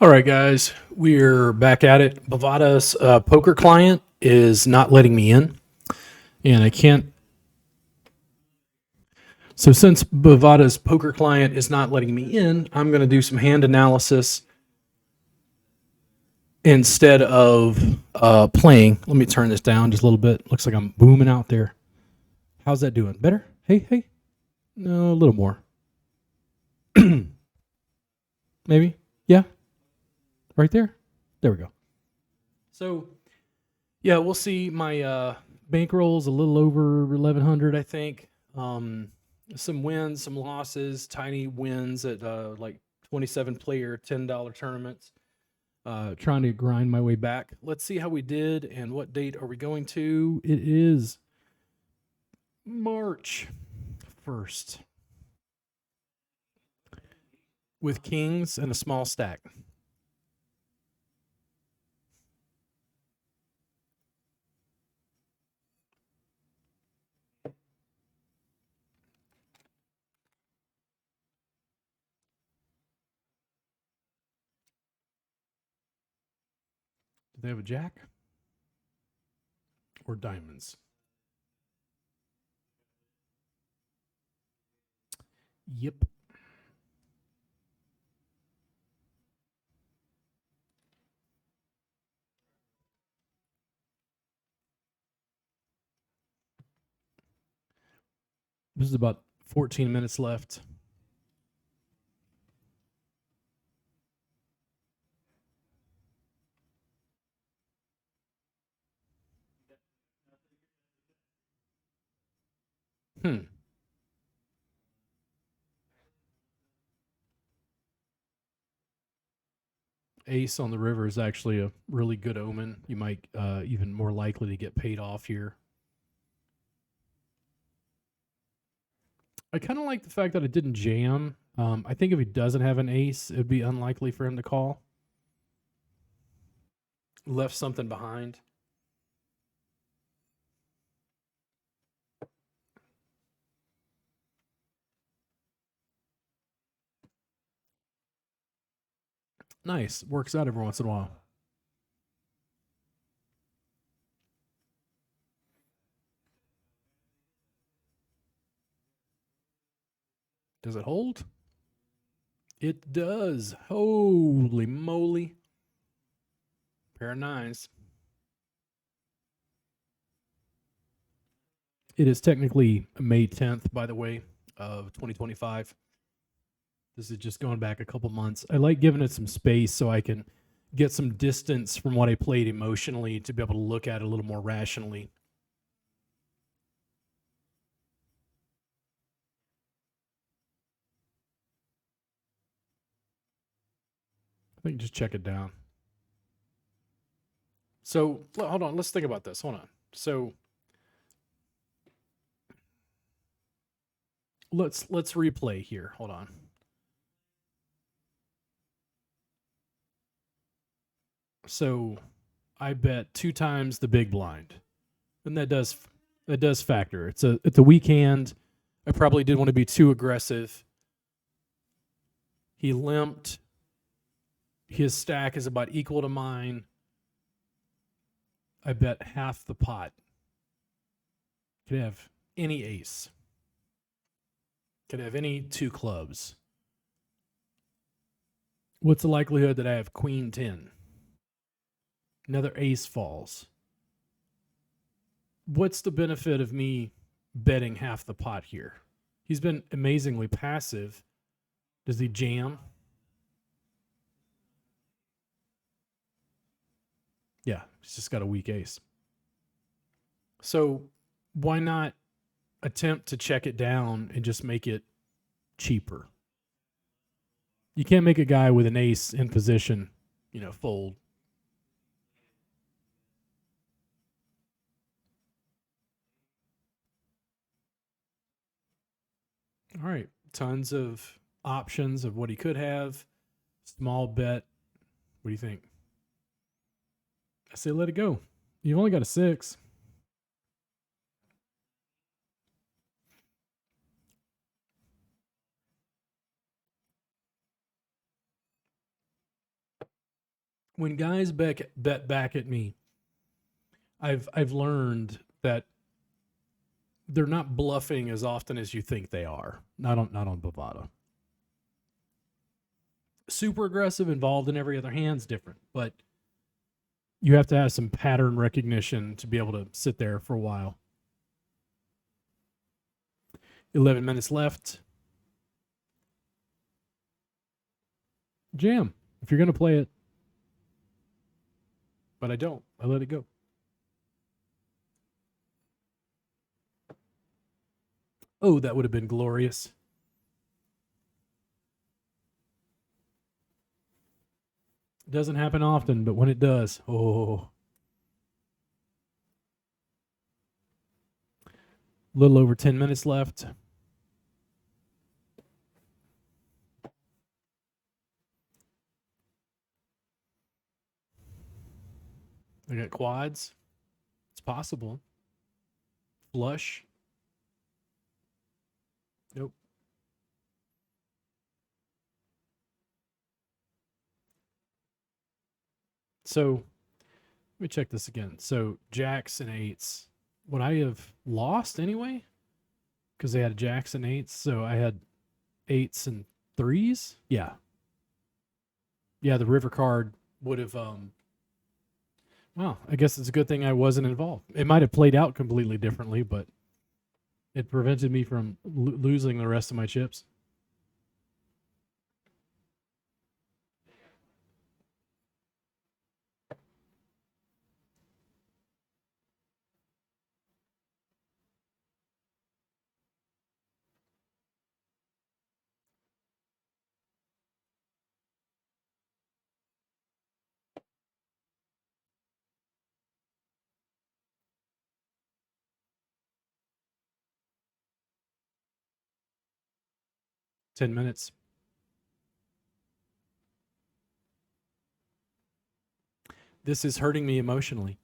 All right, guys, we're back at it. Bovada's poker client is not letting me in, and I can't. So, since Bovada's poker client is not letting me in, I'm going to do some hand analysis instead of playing. Let me turn this down just a little bit. Looks like I'm booming out there. How's that doing? Better? Hey, hey. No, a little more. Maybe. Yeah. Right there. There we go. So, yeah, we'll see. My bankroll's a little over 1,100, I think. Some wins, some losses, tiny wins at like 27 player $10 tournaments. Trying to grind my way back. Let's see how we did and what date are we going to. It is March 1st with kings and a small stack. Do they have a jack or diamonds? Yep. This is about 14 minutes left. Ace on the river is actually a really good omen. You might even more likely to get paid off here. I kind of like the fact that it didn't jam. I think if he doesn't have an ace, it'd be unlikely for him to call. Left something behind. Nice. Works out every once in a while. Does it hold? It does. Holy moly. Pair of nines. It is technically May 10th, by the way, of 2025. This is just going back a couple months. I like giving it some space so I can get some distance from what I played emotionally to be able to look at it a little more rationally. I think just check it down. So hold on, let's think about this. Hold on. So let's replay here. Hold on. So I bet 2 times the big blind, and that does factor. It's a weak hand. I probably didn't want to be too aggressive. He limped. His stack is about equal to mine. I bet half the pot. Could have any ace. Could have any 2 clubs. What's the likelihood that I have queen 10? Another ace falls. What's the benefit of me betting half the pot here? He's been amazingly passive. Does he jam? Yeah, he's just got a weak ace. So why not attempt to check it down and just make it cheaper? You can't make a guy with an ace in position, fold. All right. Tons of options of what he could have. Small bet. What do you think? I say let it go. You've only got a 6. when guys bet back at me, I've learned that they're not bluffing as often as you think they are. Not on bovada. Super aggressive, involved in every other hand's different, but you have to have some pattern recognition to be able to sit there for a while. 11 minutes left. Jam, if you're going to play it. But I don't. I let it go. Oh, that would have been glorious. It doesn't happen often, but when it does, oh. A little over 10 minutes left. I got quads. It's possible. Flush. Nope. So let me check this again. So jacks and eights. Would I have lost anyway? Because they had jacks and eights. So I had eights and threes. Yeah. Yeah, the river card would have well, I guess it's a good thing I wasn't involved. It might have played out completely differently, but it prevented me from losing the rest of my chips. $10 minutes. This is hurting me emotionally.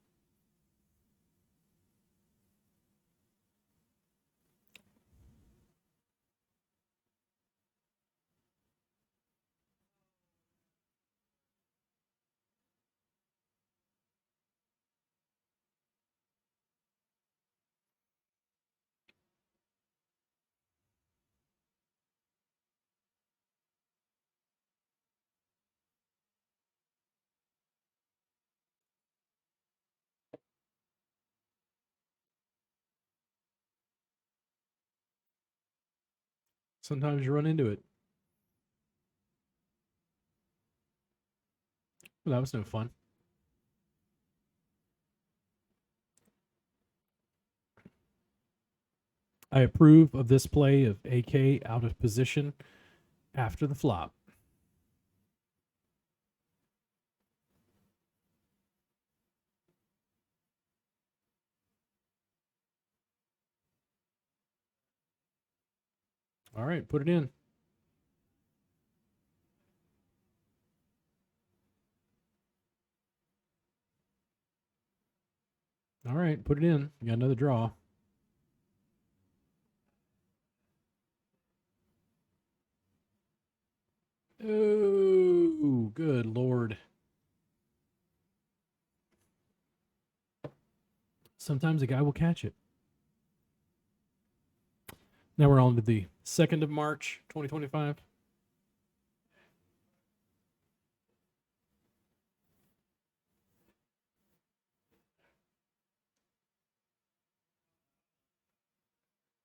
Sometimes you run into it. Well, that was no fun. I approve of this play of AK out of position after the flop. All right, put it in. All right, put it in. You got another draw. Oh, good Lord. Sometimes a guy will catch it. Now we're on to the 2nd of March, 2025.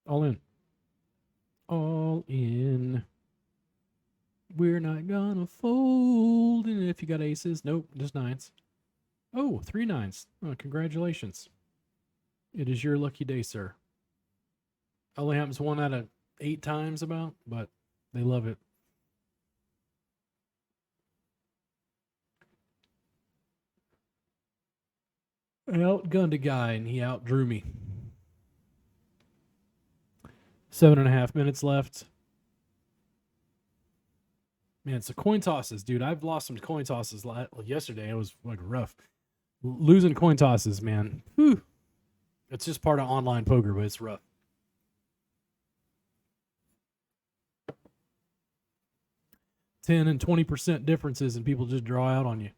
All in. All in. We're not gonna fold. And if you got aces, nope, just nines. Oh, 3 nines. Oh, congratulations. It is your lucky day, sir. Only happens 1 out of 8 times about, but they love it. I outgunned a guy and he outdrew me. 7.5 minutes left. Man, so coin tosses, dude. I've lost some coin tosses yesterday. It was like rough. Losing coin tosses, man. Whew. It's just part of online poker, but it's rough. 10 and 20% differences, and people just draw out on you.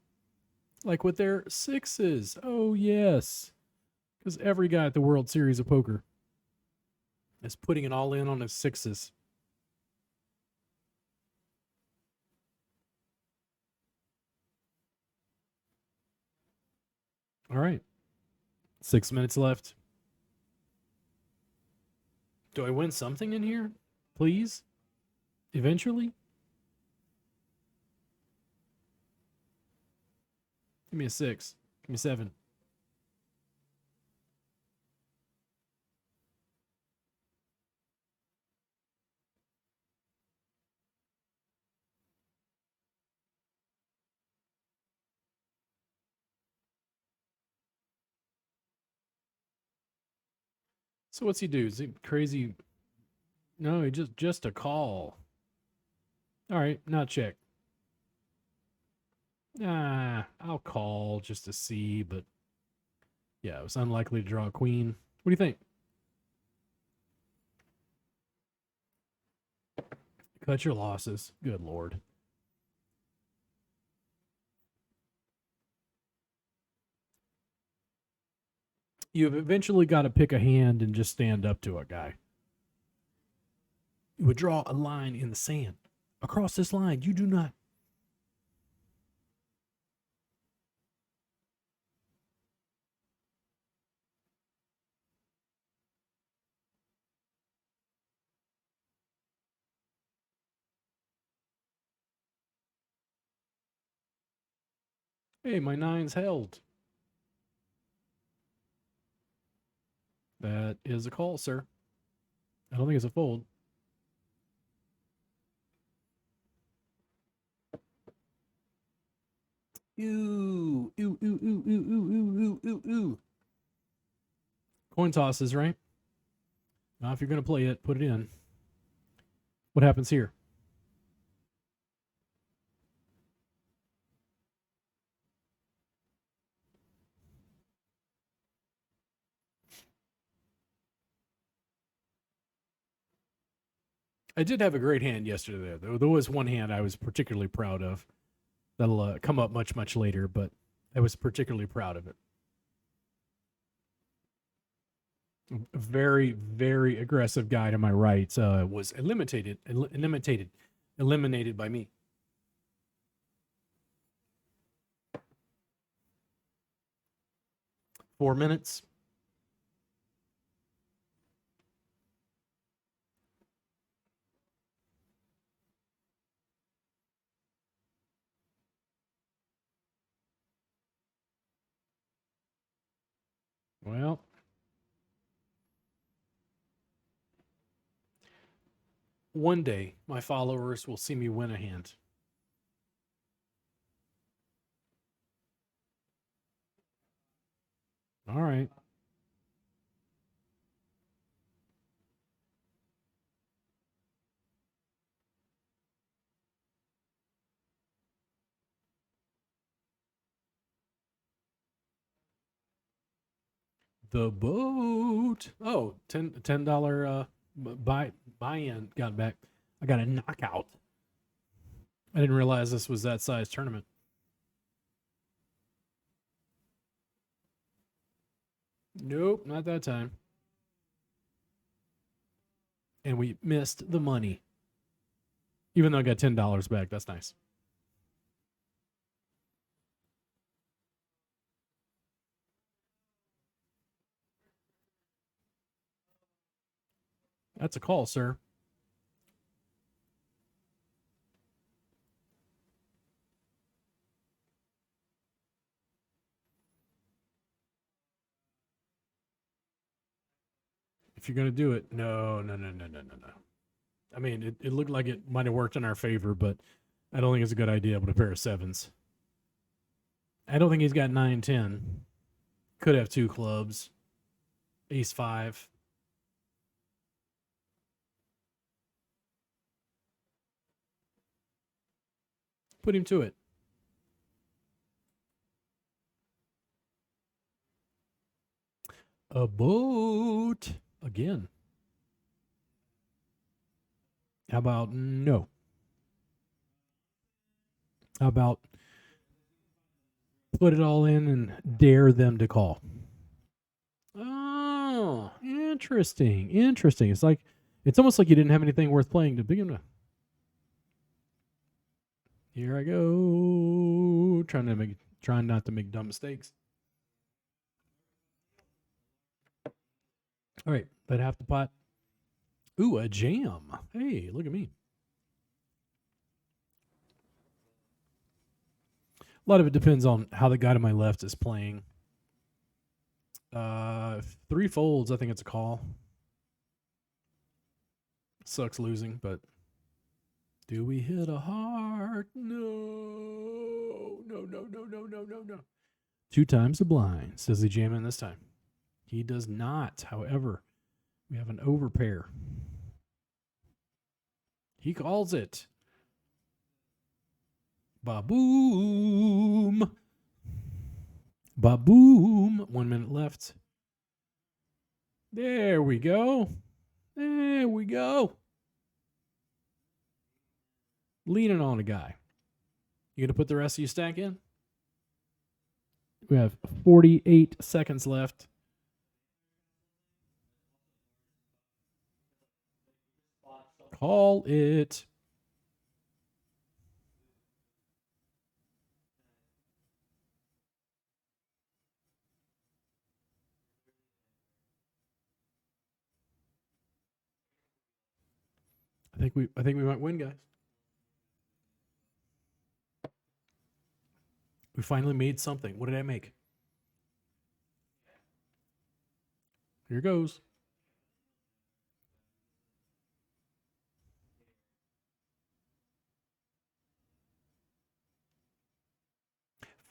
Like with their sixes. Oh, yes. Because every guy at the World Series of Poker is putting it all in on his sixes. All right. 6 minutes left. Do I win something in here? Please? Eventually? Give me a 6. Give me 7. So what's he do? Is he crazy? No, he just a call. All right, not check. I'll call just to see, but yeah, it was unlikely to draw a queen. What do you think? Cut your losses. Good Lord. You've eventually got to pick a hand and just stand up to a guy. You would draw a line in the sand. Across this line, you do not. Hey, my nine's held. That is a call, sir. I don't think it's a fold. Ooh, ooh, ooh, ooh, ooh, ooh, ooh, ooh, ooh. Coin tosses, right? Now, if you're going to play it, put it in. What happens here? I did have a great hand yesterday, though. There was one hand I was particularly proud of. That'll come up much, much later, but I was particularly proud of it. A very, very aggressive guy to my right was eliminated by me. Four minutes. Well, one day my followers will see me win a hand. All right. The boat. Oh, $10 buy in got back. I got a knockout. I didn't realize this was that size tournament. Nope, not that time. And we missed the money. Even though I got $10 back, that's nice. That's a call, sir. If you're gonna do it, no, no, no, no, no, no, no. I mean, it looked like it might have worked in our favor, but I don't think it's a good idea with a pair of sevens. I don't think he's got 9-10. Could have two clubs. Ace 5. Put him to it. A boat. Again. How about no? How about put it all in and dare them to call. Oh, interesting. Interesting. It's almost like you didn't have anything worth playing to begin with. Here I go. Trying not to make dumb mistakes. All right, bet half the pot. Ooh, a jam. Hey, look at me. A lot of it depends on how the guy to my left is playing. 3 folds, I think it's a call. Sucks losing, but do we hit a heart? No. 2 times the blinds. Does he jam in this time? He does not. However, we have an overpair. He calls it. Ba-boom. Ba-boom. 1 minute left. There we go. There we go. Leaning on a guy. You going to put the rest of your stack in? We have 48 seconds left. Call it. I think we might win, guys. We finally made something. What did I make? Here goes.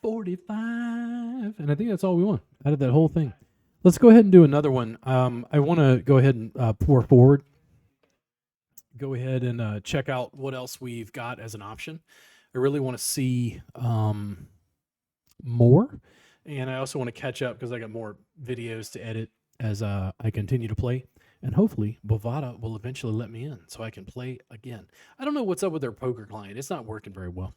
$45. And I think that's all we won out of that whole thing. Let's go ahead and do another one. I want to go ahead and pour forward. Go ahead and check out what else we've got as an option. I really want to see more. And I also want to catch up because I got more videos to edit as I continue to play. And hopefully Bovada will eventually let me in so I can play again. I don't know what's up with their poker client. It's not working very well.